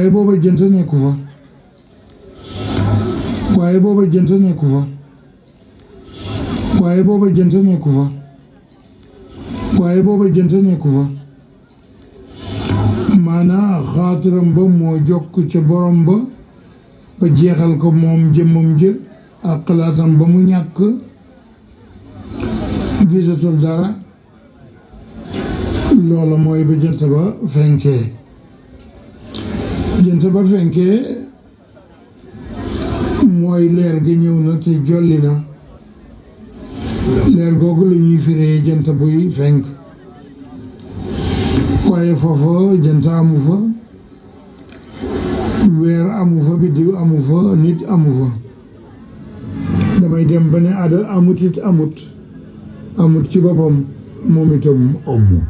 waaye booba jënt nekku fa waaye booba jënt nekku fa waaye booba jënt nekku fa waaye booba jënt nekku fa maanaa xaatiram ba moo jokk ca borom ba ba jeexal ko moom jëmmam jë ak xalaatam ba mu ñàkk gisatul dara loola mooy ba jënt ba fenkee jënt ba fenkee mooy leer gi ñëw na te jolli na leer googu la ñuy firee jënt buy fenk waaye foofa jënt amu fa weer amu fa biddiw amu fa nit amu fa damay dem ba ne ada amut it amut ci boppam moom itam amut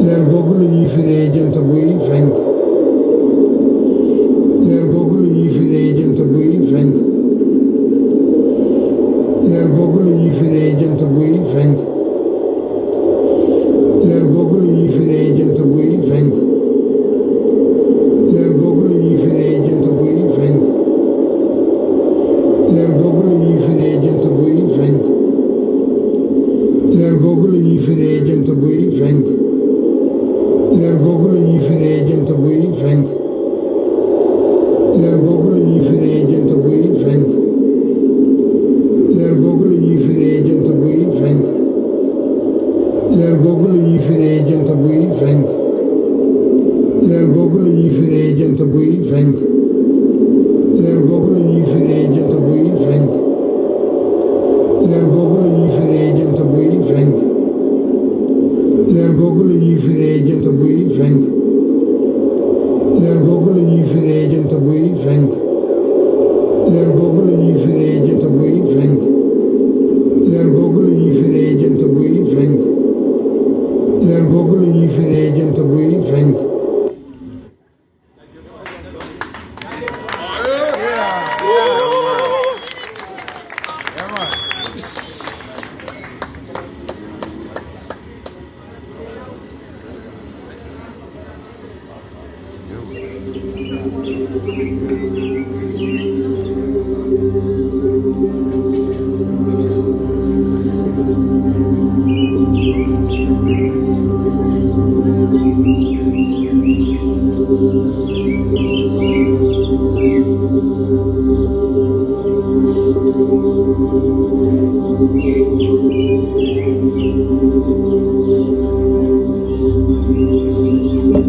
leer googu la ñuy firee jënt buy fenk leer googu la ñuy firee jënt buy fenk leer googu la ñuy firee jënt buy fenk leer googu la ñuy firee jënt buy fenk leer googu la ñuy firee jënt buy fenk leer googu la ñuy firee jënt buy fenk leer googu la ñuy firee jënt buy fenk leer googu la ñuy firee jënt buy fenk leer googu la ñuy firee jënt buy fenk leer googu la ñuy firee jënt buy fenk leer googu la ñuy firee jënt buy fenk leer googu la ñuy firee jënt buy fenk leer googu la ñuy firee jënt buy fenk leer googu la ñuy firee jënt buy fenk leer googu la ñuy firee jënt buy fenk leer googu la ñuy firee jënt buy fenk leer googu la ñuy firee jënt buy fenk leer googu la ñuy firee jënt buy fenk leer googu la ñuy firee jënt buy fenk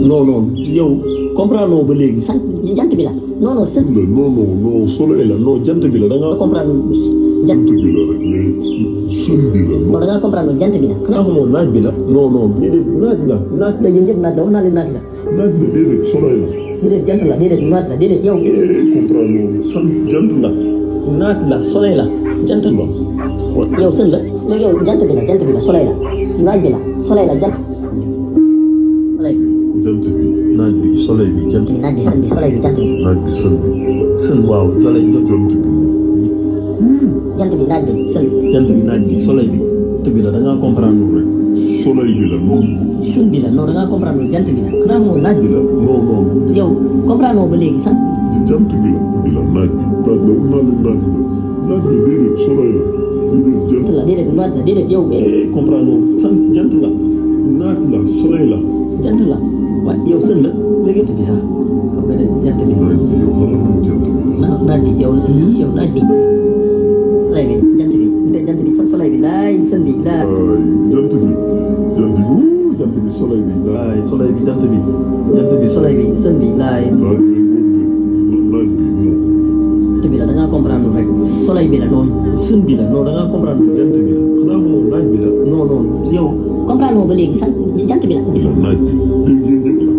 non yow comprendre ba léegi sant jant bi la non non sën. non soleil la non jant bi la da nga comprendre jant bi la rek mais sën bi la non da nga comprendre jant bi la. xanaa xamoo naaj bi la non déedéet naaj la yéen ñëpp naaj la wax naa leen naaj la. naaj la déedéet soleil la déedéet jant la déedéet naaj la déedéet yow. comprendre san jant la naaj la soleil la jant la yow sën la léegi yow jant bi la soleil la naaj bi la soleil la jant jant bi naaj bi soleil bi jant bi naaj bi sën bi soleil bi jant bi naaj bi sën bi sën waaw soleil jant bi jant bi naaj bi sën jant bi naaj bi soleil bi te bi la da ngaa comprendre rek soleil bi la non sën bi la non da ngaa comprendre jant bi la xanaa moo naaj bi la non yow comprendre ba léegi sax jant bi la naaj bi naaj bi déedéet soleil la déedéet jant la déedéet naaj la déedéet yow comprendre san jant la naaj la soleil la jant la waaye yow sën la léegi jant bi sax xam nga ne jant bi naaj bi yow xanaa mu jant bi naaj bi yow naaj bi soleil bi jant bi sax soleil bi laay sën bi laay jant bi soleil bi laay soleil bi jant bi soleil bi sën bi laay naaj bi non jant bi la da ngaa comprendre rek soleil bi la non sën bi la non da ngaa comprendre jant bi la xanaa moom naaj bi la non yow comprendre ba léegi sax jant bi la naaj bi léegi yéen ñëpp la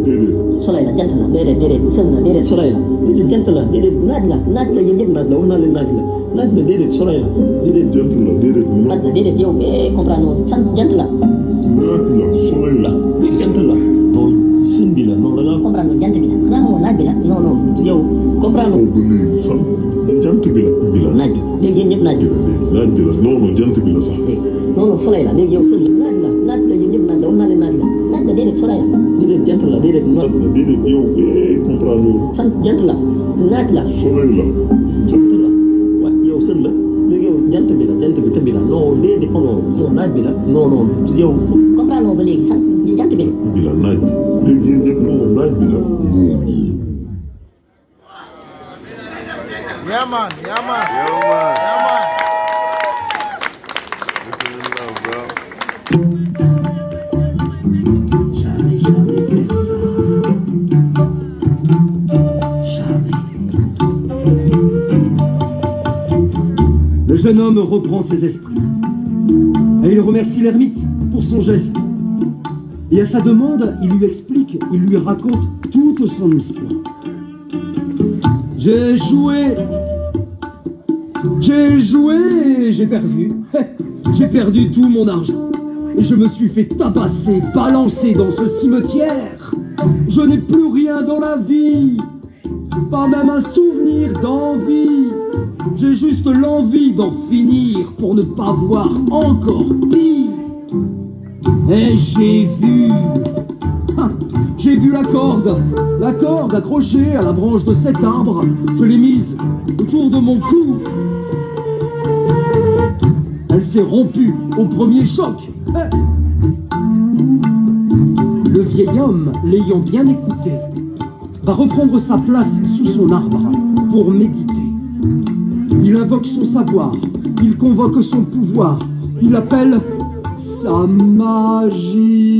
déedéet soleil la jant la déedéet sën la déedéet soleil la déedéet jant la déedéet naaj la yéen ñëpp naaj la wax naa leen naaj la déedéet soleil la déedéet jant la déedéet naaj la déedéet yow comprendre sax jant la naaj la soleil la jant la non sën bi la non da ngaa comprendre jant bi la xanaa xamoo naaj naaj bi la non non yow comprendre boobu ba léegi sax jant bi la naaj bi léegi yéen ñëpp naaj bi naaj bi la non non jant bi la sax non non soleil la léegi yow sën la naaj la yéen ñëpp naaj la wax naa leen naaj la déedéet soleil la déedéet jant la déedéet naaj la déedéet yow comprendre sant jant la naaj la soleil la jant la waaw yow sën la léegi yow jant bi tëmbi la non déedéet non naaj bi la non non yow comprendre ba léegi sant jant bi la naaj bi léegi yéen ñëpp moom naaj bi la Yeah, man. Yeah, man. Yeah, man. Jamais faire ça. Jamais. Le jeune homme reprend ses esprits. Et il remercie l'ermite pour son geste. Et à sa demande, il lui explique, il lui raconte toute son histoire. J'ai joué et j'ai perdu. J'ai perdu tout mon argent. Et je me suis fait tabasser, balancer dans ce cimetière. Je n'ai plus rien dans la vie. Pas même un souvenir d'envie. J'ai juste l'envie d'en finir pour ne pas voir encore pire. Et j'ai vu la corde accrochée à la branche de cet arbre. Je l'ai mise autour de mon cou. Elle s'est rompue au premier choc. Le vieil homme, l'ayant bien écouté, va reprendre sa place sous son arbre pour méditer. Il invoque son savoir, il convoque son pouvoir, il appelle sa magie.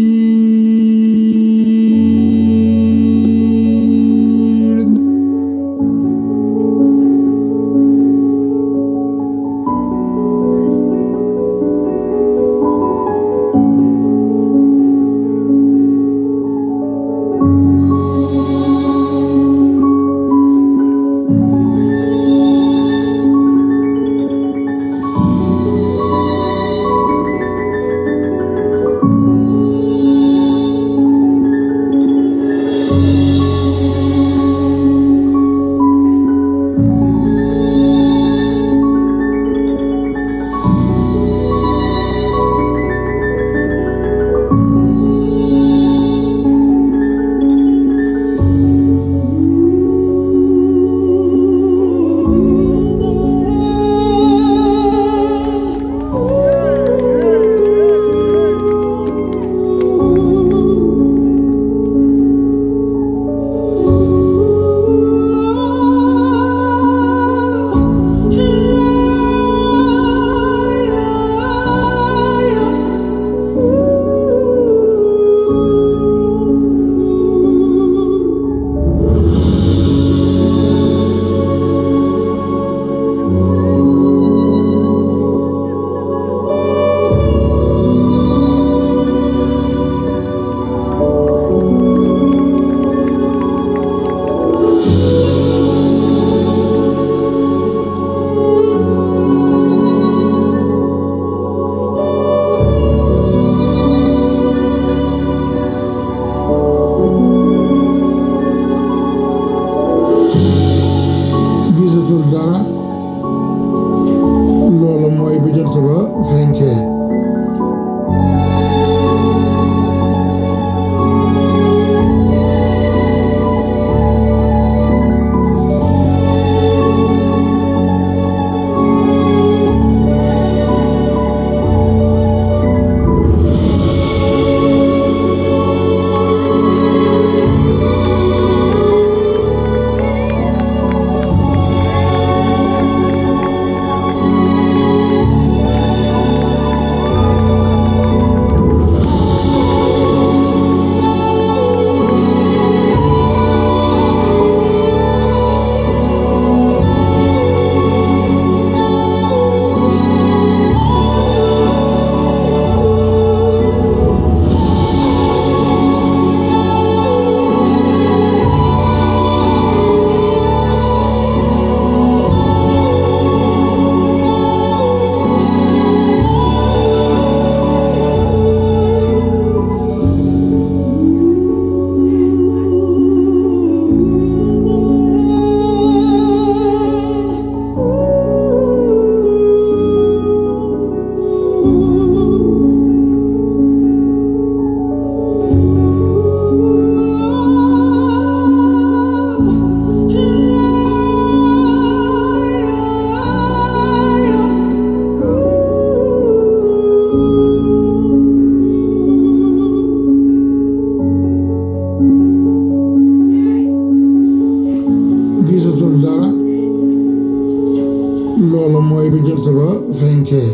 jant ba fenkee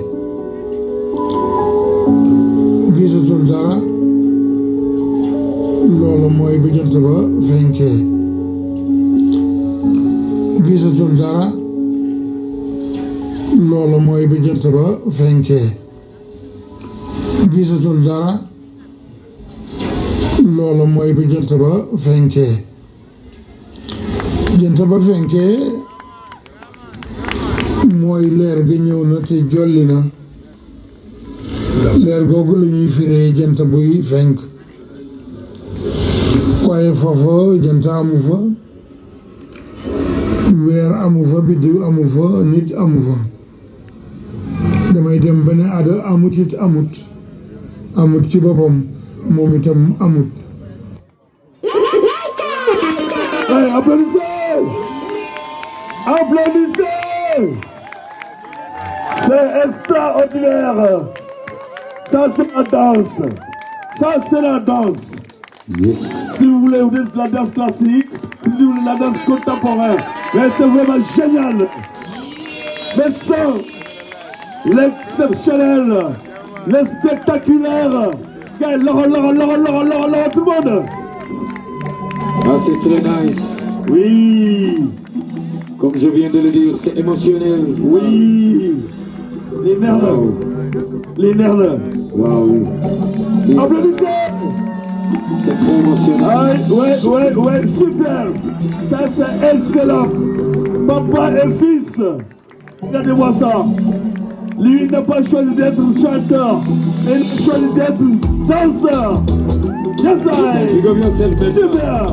gisatul dara loolu mooy bi jant ba fenkee gisatul dara loolu mooy bi jant ba fenkee gisatul dara loolu mooy bi jant ba fenkee jant ba fenkee mooy leer ga ñëw na te jolli na leer googu la ñuy firee jant buy fenk waaye foofa jant amu fa weer amu fa biddiw amu fa nit amu fa damay dem ba ne ada amut it amut ci boppam moom itam amut. Hey, applaudissez! Applaudissez! C'est extraordinaire! Ça, c'est la danse! Ça, c'est la danse! Yes. Si vous voulez la danse classique, si vous voulez la danse contemporaine, mais c'est vraiment génial! Mais sans l'exceptionnel, le spectaculaire, Laurent, tout le monde! Ah, c'est très nice. Oui! Comme je viens de le dire, c'est émotionnel. Oui! Les nerfs! Wow. Les nerfs! Waouh. Applaudissez! C'est très émotionnel. Ah, ouais, super! Ça, c'est excellent! Papa et fils! Regardez-moi ça! Lui, il n'a pas choisi d'être chanteur, il a choisi d'être danseur! Yes, I! Big up yourself, Super!